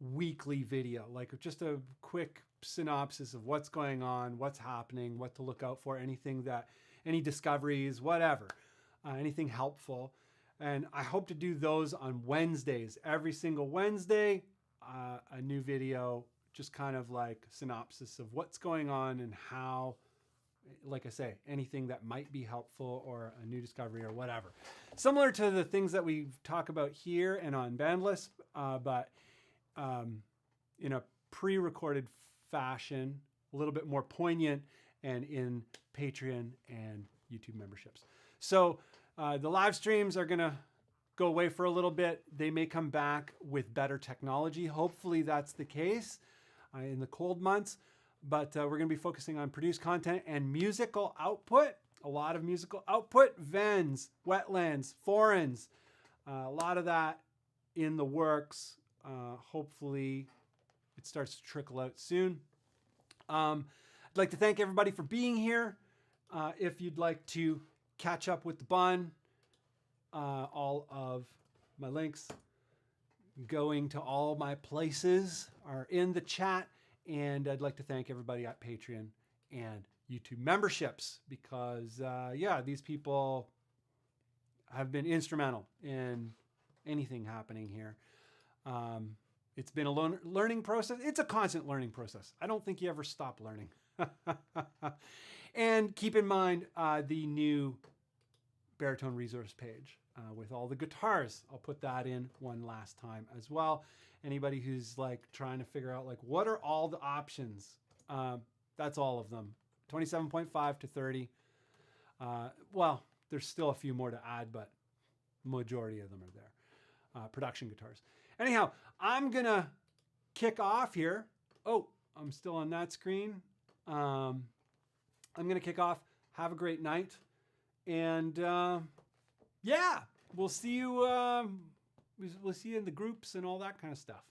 weekly video, like just a quick synopsis of what's going on, what's happening, what to look out for, any discoveries, whatever, anything helpful. And I hope to do those on Wednesdays. Every single Wednesday, a new video, just kind of like synopsis of what's going on and how, like I say, anything that might be helpful or a new discovery or whatever. Similar to the things that we talk about here and on Bandless, but in a pre-recorded fashion, a little bit more poignant, and in Patreon and YouTube memberships. So the live streams are going to go away for a little bit. They may come back with better technology. Hopefully that's the case. in the cold months. But we're going to be focusing on produced content and musical output. A lot of musical output, Vens, wetlands, foreigns, a lot of that in the works. Hopefully it starts to trickle out soon. I'd like to thank everybody for being here. If you'd like to catch up with the Bunn, all of my links going to all my places are in the chat. And I'd like to thank everybody at Patreon and YouTube memberships because, yeah, these people have been instrumental in anything happening here. It's been a learning process. It's a constant learning process. I don't think you ever stop learning. And keep in mind the new Baritone resource page with all the guitars. I'll put that in one last time as well. Anybody who's like trying to figure out like what are all the options? That's all of them. 27.5 to 30. Well, there's still a few more to add, but majority of them are there. Production guitars. Anyhow, I'm gonna kick off here. Oh, I'm still on that screen. I'm gonna kick off. Have a great night, and yeah, we'll see you. We'll see you in the groups and all that kind of stuff.